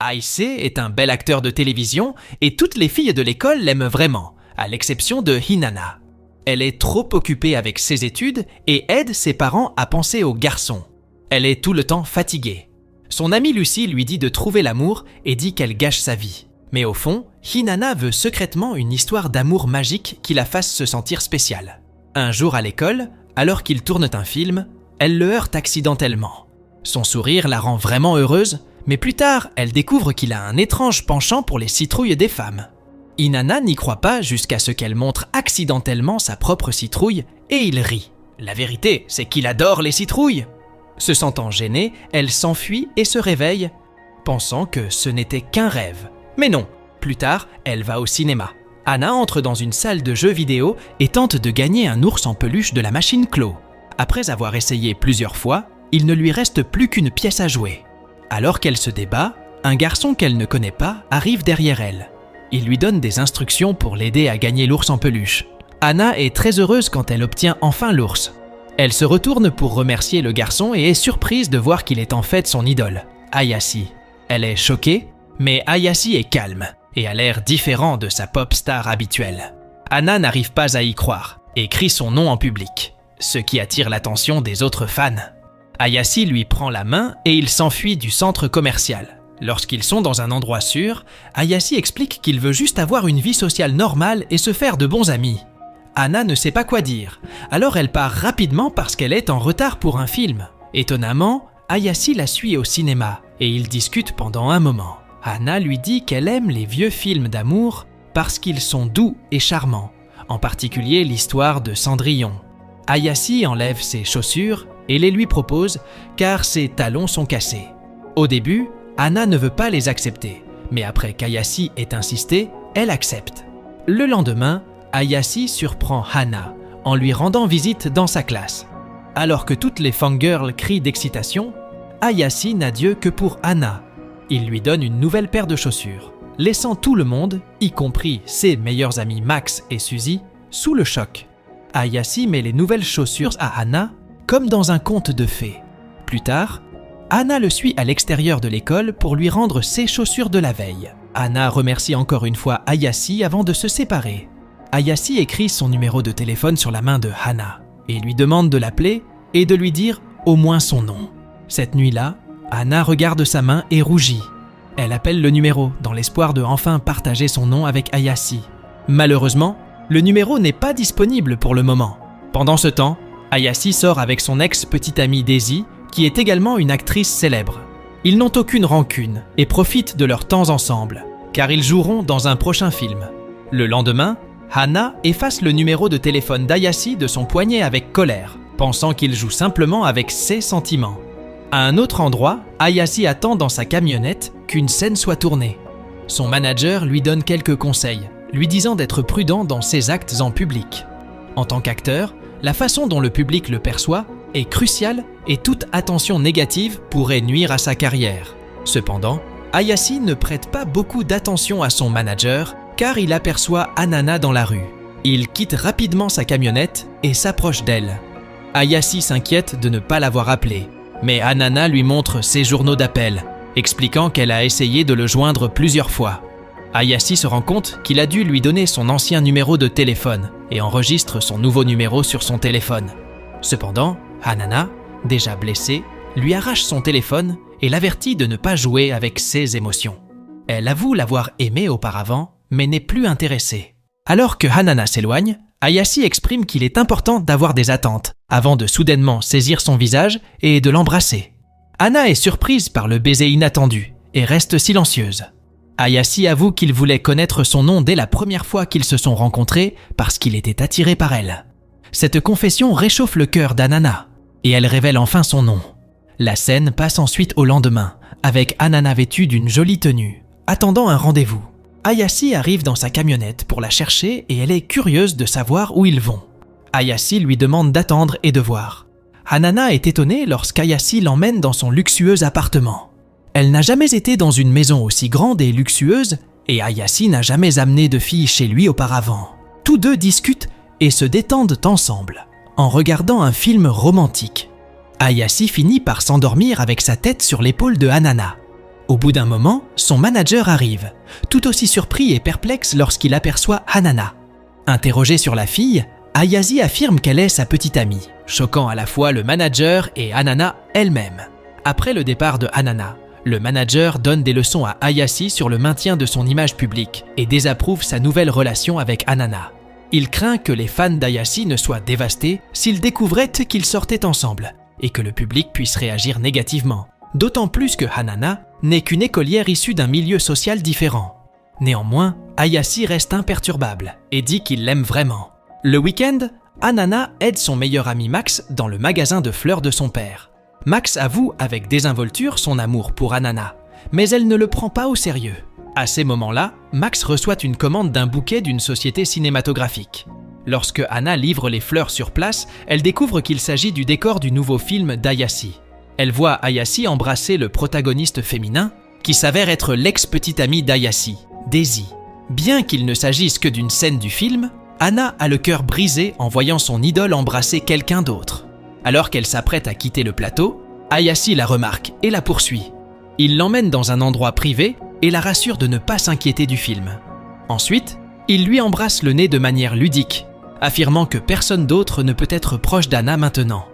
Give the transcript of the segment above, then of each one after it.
Aïssé est un bel acteur de télévision et toutes les filles de l'école l'aiment vraiment, à l'exception de Hinana. Elle est trop occupée avec ses études et aide ses parents à penser aux garçons. Elle est tout le temps fatiguée. Son amie Lucie lui dit de trouver l'amour et dit qu'elle gâche sa vie. Mais au fond, Hinana veut secrètement une histoire d'amour magique qui la fasse se sentir spéciale. Un jour à l'école, alors qu'ils tournent un film, elle le heurte accidentellement. Son sourire la rend vraiment heureuse, mais plus tard, elle découvre qu'il a un étrange penchant pour les citrouilles des femmes. Hinana n'y croit pas jusqu'à ce qu'elle montre accidentellement sa propre citrouille et il rit. La vérité, c'est qu'il adore les citrouilles. Se sentant gênée, elle s'enfuit et se réveille, pensant que ce n'était qu'un rêve. Mais non, plus tard, elle va au cinéma. Anna entre dans une salle de jeux vidéo et tente de gagner un ours en peluche de la machine Claw. Après avoir essayé plusieurs fois, il ne lui reste plus qu'une pièce à jouer. Alors qu'elle se débat, un garçon qu'elle ne connaît pas arrive derrière elle. Il lui donne des instructions pour l'aider à gagner l'ours en peluche. Anna est très heureuse quand elle obtient enfin l'ours. Elle se retourne pour remercier le garçon et est surprise de voir qu'il est en fait son idole, Ayase. Elle est choquée, mais Ayase est calme et a l'air différent de sa pop star habituelle. Anna n'arrive pas à y croire et crie son nom en public, ce qui attire l'attention des autres fans. Ayase lui prend la main et il s'enfuit du centre commercial. Lorsqu'ils sont dans un endroit sûr, Ayase explique qu'il veut juste avoir une vie sociale normale et se faire de bons amis. Anna ne sait pas quoi dire, alors elle part rapidement parce qu'elle est en retard pour un film. Étonnamment, Ayase la suit au cinéma et ils discutent pendant un moment. Anna lui dit qu'elle aime les vieux films d'amour parce qu'ils sont doux et charmants, en particulier l'histoire de Cendrillon. Ayase enlève ses chaussures et les lui propose car ses talons sont cassés. Au début, Anna ne veut pas les accepter, mais après qu'Ayase ait insisté, elle accepte. Le lendemain, Ayase surprend Hana en lui rendant visite dans sa classe. Alors que toutes les fangirls crient d'excitation, Ayase n'a d'yeux que pour Hana. Il lui donne une nouvelle paire de chaussures, laissant tout le monde, y compris ses meilleurs amis Max et Suzy, sous le choc. Ayase met les nouvelles chaussures à Hana comme dans un conte de fées. Plus tard, Hana le suit à l'extérieur de l'école pour lui rendre ses chaussures de la veille. Hana remercie encore une fois Ayase avant de se séparer. Ayase écrit son numéro de téléphone sur la main de Hana et lui demande de l'appeler et de lui dire au moins son nom. Cette nuit-là, Hana regarde sa main et rougit. Elle appelle le numéro dans l'espoir de enfin partager son nom avec Ayase. Malheureusement, le numéro n'est pas disponible pour le moment. Pendant ce temps, Ayase sort avec son ex-petite amie Daisy, qui est également une actrice célèbre. Ils n'ont aucune rancune et profitent de leur temps ensemble, car ils joueront dans un prochain film. Le lendemain, Hana efface le numéro de téléphone d'Ayase de son poignet avec colère, pensant qu'il joue simplement avec ses sentiments. À un autre endroit, Ayase attend dans sa camionnette qu'une scène soit tournée. Son manager lui donne quelques conseils, lui disant d'être prudent dans ses actes en public. En tant qu'acteur, la façon dont le public le perçoit est cruciale et toute attention négative pourrait nuire à sa carrière. Cependant, Ayase ne prête pas beaucoup d'attention à son manager car il aperçoit Hanana dans la rue. Il quitte rapidement sa camionnette et s'approche d'elle. Ayase s'inquiète de ne pas l'avoir appelé, mais Hanana lui montre ses journaux d'appel, expliquant qu'elle a essayé de le joindre plusieurs fois. Ayase se rend compte qu'il a dû lui donner son ancien numéro de téléphone et enregistre son nouveau numéro sur son téléphone. Cependant, Hanana, déjà blessée, lui arrache son téléphone et l'avertit de ne pas jouer avec ses émotions. Elle avoue l'avoir aimé auparavant, mais n'est plus intéressée. Alors que Hanana s'éloigne, Ayase exprime qu'il est important d'avoir des attentes, avant de soudainement saisir son visage et de l'embrasser. Hana est surprise par le baiser inattendu et reste silencieuse. Ayase avoue qu'il voulait connaître son nom dès la première fois qu'ils se sont rencontrés parce qu'il était attiré par elle. Cette confession réchauffe le cœur d'Hanana et elle révèle enfin son nom. La scène passe ensuite au lendemain, avec Hanana vêtue d'une jolie tenue, attendant un rendez-vous. Ayase arrive dans sa camionnette pour la chercher et elle est curieuse de savoir où ils vont. Ayase lui demande d'attendre et de voir. Hanana est étonnée lorsqu'Ayase l'emmène dans son luxueux appartement. Elle n'a jamais été dans une maison aussi grande et luxueuse et Ayase n'a jamais amené de fille chez lui auparavant. Tous deux discutent et se détendent ensemble, en regardant un film romantique. Ayase finit par s'endormir avec sa tête sur l'épaule de Hanana. Au bout d'un moment, son manager arrive, tout aussi surpris et perplexe lorsqu'il aperçoit Hanana. Interrogée sur la fille, Ayasi affirme qu'elle est sa petite amie, choquant à la fois le manager et Hanana elle-même. Après le départ de Hanana, le manager donne des leçons à Ayasi sur le maintien de son image publique et désapprouve sa nouvelle relation avec Hanana. Il craint que les fans d'Ayasi ne soient dévastés s'ils découvraient qu'ils sortaient ensemble et que le public puisse réagir négativement. D'autant plus que Hanana n'est qu'une écolière issue d'un milieu social différent. Néanmoins, Ayasi reste imperturbable et dit qu'il l'aime vraiment. Le week-end, Hanana aide son meilleur ami Max dans le magasin de fleurs de son père. Max avoue avec désinvolture son amour pour Hanana, mais elle ne le prend pas au sérieux. À ces moments-là, Max reçoit une commande d'un bouquet d'une société cinématographique. Lorsque Hana livre les fleurs sur place, elle découvre qu'il s'agit du décor du nouveau film d'Ayasi. Elle voit Ayasi embrasser le protagoniste féminin, qui s'avère être l'ex-petite amie d'Ayasi, Daisy. Bien qu'il ne s'agisse que d'une scène du film, Hana a le cœur brisé en voyant son idole embrasser quelqu'un d'autre. Alors qu'elle s'apprête à quitter le plateau, Ayasi la remarque et la poursuit. Il l'emmène dans un endroit privé et la rassure de ne pas s'inquiéter du film. Ensuite, il lui embrasse le nez de manière ludique, affirmant que personne d'autre ne peut être proche d'Hana maintenant.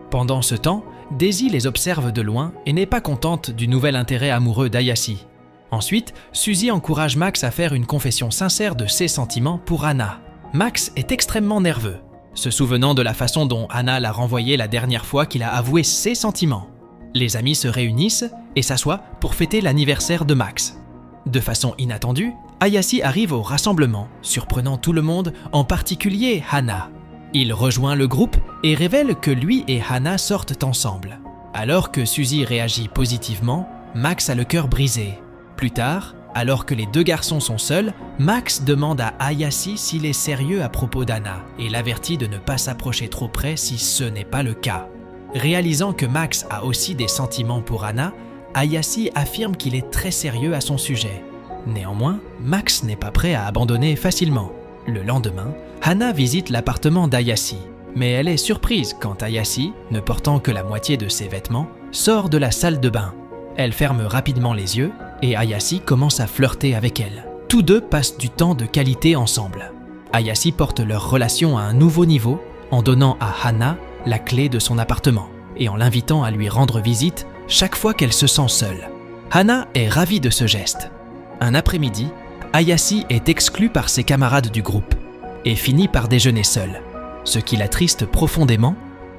Pendant ce temps, Daisy les observe de loin et n'est pas contente du nouvel intérêt amoureux d'Ayasi. Ensuite, Suzy encourage Max à faire une confession sincère de ses sentiments pour Hana. Max est extrêmement nerveux, se souvenant de la façon dont Hana l'a renvoyé la dernière fois qu'il a avoué ses sentiments. Les amis se réunissent et s'assoient pour fêter l'anniversaire de Max. De façon inattendue, Ayasi arrive au rassemblement, surprenant tout le monde, en particulier Hana. Il rejoint le groupe et révèle que lui et Hana sortent ensemble. Alors que Suzy réagit positivement, Max a le cœur brisé. Plus tard, alors que les deux garçons sont seuls, Max demande à Ayasi s'il est sérieux à propos d'Hana et l'avertit de ne pas s'approcher trop près si ce n'est pas le cas. Réalisant que Max a aussi des sentiments pour Hana, Ayasi affirme qu'il est très sérieux à son sujet. Néanmoins, Max n'est pas prêt à abandonner facilement. Le lendemain, Hana visite l'appartement d'Ayasi, mais elle est surprise quand Ayasi, ne portant que la moitié de ses vêtements, sort de la salle de bain. Elle ferme rapidement les yeux et Ayasi commence à flirter avec elle. Tous deux passent du temps de qualité ensemble. Ayasi porte leur relation à un nouveau niveau en donnant à Hana la clé de son appartement et en l'invitant à lui rendre visite chaque fois qu'elle se sent seule. Hana est ravie de ce geste. Un après-midi, Ayasi est exclue par ses camarades du groupe et finit par déjeuner seule, ce qui l'attriste profondément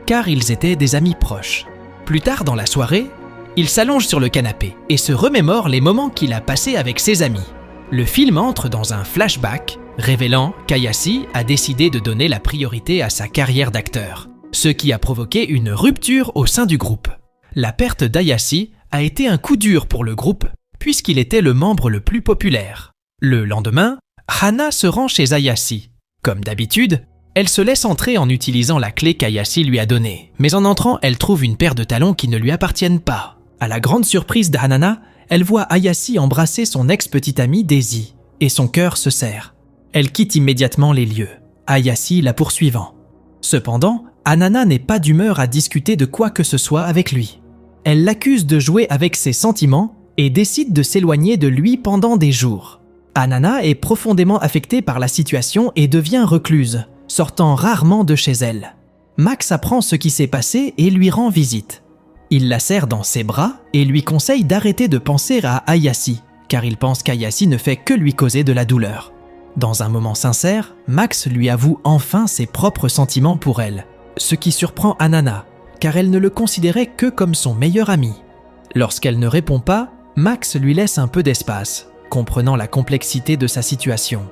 car ils étaient des amis proches. Plus tard dans la soirée, il s'allonge sur le canapé et se remémore les moments qu'il a passés avec ses amis. Le film entre dans un flashback révélant qu'Ayasi a décidé de donner la priorité à sa carrière d'acteur, ce qui a provoqué une rupture au sein du groupe. La perte d'Ayasi a été un coup dur pour le groupe puisqu'il était le membre le plus populaire. Le lendemain, Hana se rend chez Ayasi. Comme d'habitude, elle se laisse entrer en utilisant la clé qu'Ayasi lui a donnée, mais en entrant, elle trouve une paire de talons qui ne lui appartiennent pas. À la grande surprise d'Hanana, elle voit Ayasi embrasser son ex-petite amie Daisy, et son cœur se serre. Elle quitte immédiatement les lieux, Ayasi la poursuivant. Cependant, Hanana n'est pas d'humeur à discuter de quoi que ce soit avec lui. Elle l'accuse de jouer avec ses sentiments et décide de s'éloigner de lui pendant des jours. Hanana est profondément affectée par la situation et devient recluse, sortant rarement de chez elle. Max apprend ce qui s'est passé et lui rend visite. Il la serre dans ses bras et lui conseille d'arrêter de penser à Ayasi, car il pense qu'Ayasi ne fait que lui causer de la douleur. Dans un moment sincère, Max lui avoue enfin ses propres sentiments pour elle, ce qui surprend Hanana, car elle ne le considérait que comme son meilleur ami. Lorsqu'elle ne répond pas, Max lui laisse un peu d'espace, comprenant la complexité de sa situation.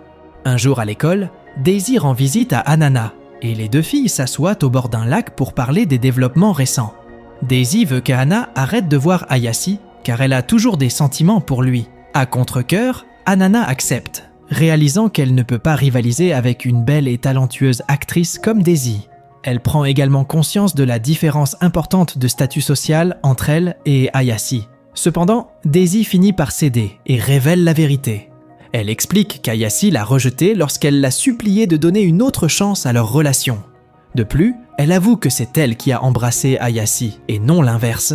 Un jour à l'école, Daisy rend visite à Hanana, et les deux filles s'assoient au bord d'un lac pour parler des développements récents. Daisy veut qu'Hana arrête de voir Ayasi, car elle a toujours des sentiments pour lui. À contre-cœur, Hanana accepte, réalisant qu'elle ne peut pas rivaliser avec une belle et talentueuse actrice comme Daisy. Elle prend également conscience de la différence importante de statut social entre elle et Ayasi. Cependant, Daisy finit par céder et révèle la vérité. Elle explique qu'Ayasi l'a rejetée lorsqu'elle l'a supplié de donner une autre chance à leur relation. De plus, elle avoue que c'est elle qui a embrassé Ayasi et non l'inverse.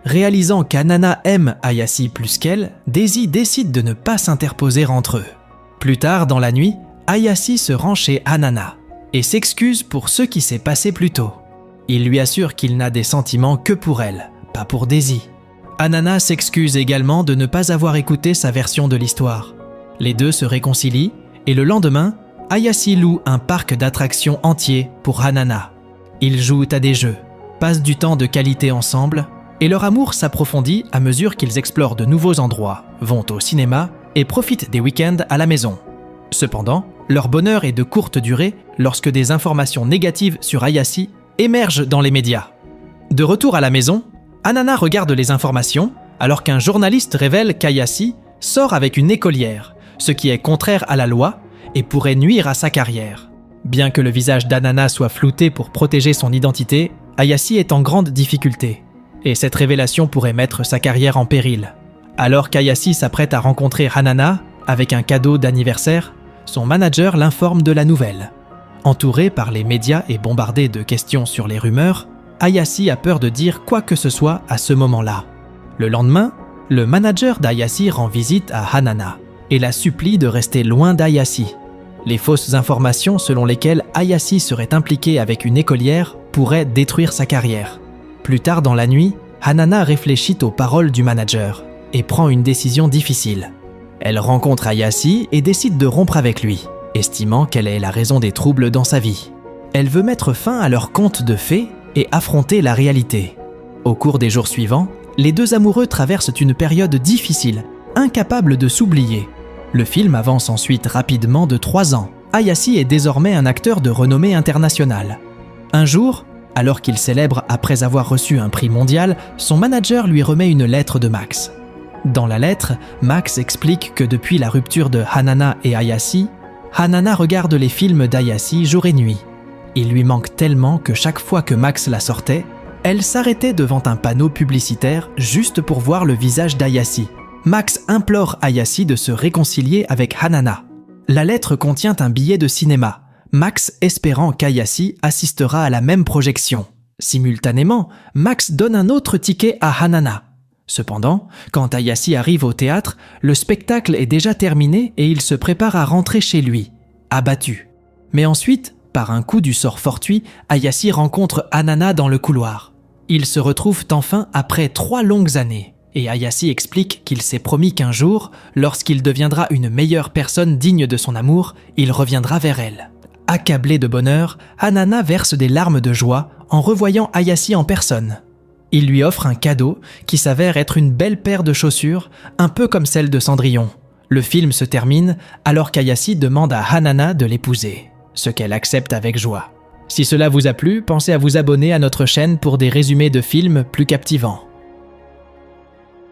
Réalisant qu'Hanana aime Ayasi plus qu'elle, Daisy décide de ne pas s'interposer entre eux. Plus tard dans la nuit, Ayasi se rend chez Hanana et s'excuse pour ce qui s'est passé plus tôt. Il lui assure qu'il n'a des sentiments que pour elle, pas pour Daisy. Hanana s'excuse également de ne pas avoir écouté sa version de l'histoire. Les deux se réconcilient et le lendemain, Ayasi loue un parc d'attractions entier pour Hanana. Ils jouent à des jeux, passent du temps de qualité ensemble et leur amour s'approfondit à mesure qu'ils explorent de nouveaux endroits, vont au cinéma et profitent des week-ends à la maison. Cependant, leur bonheur est de courte durée lorsque des informations négatives sur Ayasi émergent dans les médias. De retour à la maison, Hanana regarde les informations alors qu'un journaliste révèle qu'Ayasi sort avec une écolière, ce qui est contraire à la loi et pourrait nuire à sa carrière. Bien que le visage d'Hanana soit flouté pour protéger son identité, Ayasi est en grande difficulté. Et cette révélation pourrait mettre sa carrière en péril. Alors qu'Ayasi s'apprête à rencontrer Hanana avec un cadeau d'anniversaire, son manager l'informe de la nouvelle. Entouré par les médias et bombardé de questions sur les rumeurs, Ayasi a peur de dire quoi que ce soit à ce moment-là. Le lendemain, le manager d'Ayasi rend visite à Hanana et la supplie de rester loin d'Ayasi. Les fausses informations selon lesquelles Ayasi serait impliquée avec une écolière pourraient détruire sa carrière. Plus tard dans la nuit, Hanana réfléchit aux paroles du manager et prend une décision difficile. Elle rencontre Ayasi et décide de rompre avec lui, estimant qu'elle est la raison des troubles dans sa vie. Elle veut mettre fin à leur conte de fées et affronter la réalité. Au cours des jours suivants, les deux amoureux traversent une période difficile, incapables de s'oublier. Le film avance ensuite rapidement de 3 ans. Ayasi est désormais un acteur de renommée internationale. Un jour, alors qu'il célèbre après avoir reçu un prix mondial, son manager lui remet une lettre de Max. Dans la lettre, Max explique que depuis la rupture de Hanana et Ayasi, Hanana regarde les films d'Ayasi jour et nuit. Il lui manque tellement que chaque fois que Max la sortait, elle s'arrêtait devant un panneau publicitaire juste pour voir le visage d'Ayasi. Max implore Ayasi de se réconcilier avec Hanana. La lettre contient un billet de cinéma, Max espérant qu'Ayasi assistera à la même projection. Simultanément, Max donne un autre ticket à Hanana. Cependant, quand Ayasi arrive au théâtre, le spectacle est déjà terminé et il se prépare à rentrer chez lui, abattu. Mais ensuite, par un coup du sort fortuit, Ayasi rencontre Hanana dans le couloir. Ils se retrouvent enfin après 3 longues années. Et Ayasi explique qu'il s'est promis qu'un jour, lorsqu'il deviendra une meilleure personne digne de son amour, il reviendra vers elle. Accablé de bonheur, Hanana verse des larmes de joie en revoyant Ayasi en personne. Il lui offre un cadeau qui s'avère être une belle paire de chaussures, un peu comme celle de Cendrillon. Le film se termine alors qu'Ayasi demande à Hanana de l'épouser, ce qu'elle accepte avec joie. Si cela vous a plu, pensez à vous abonner à notre chaîne pour des résumés de films plus captivants.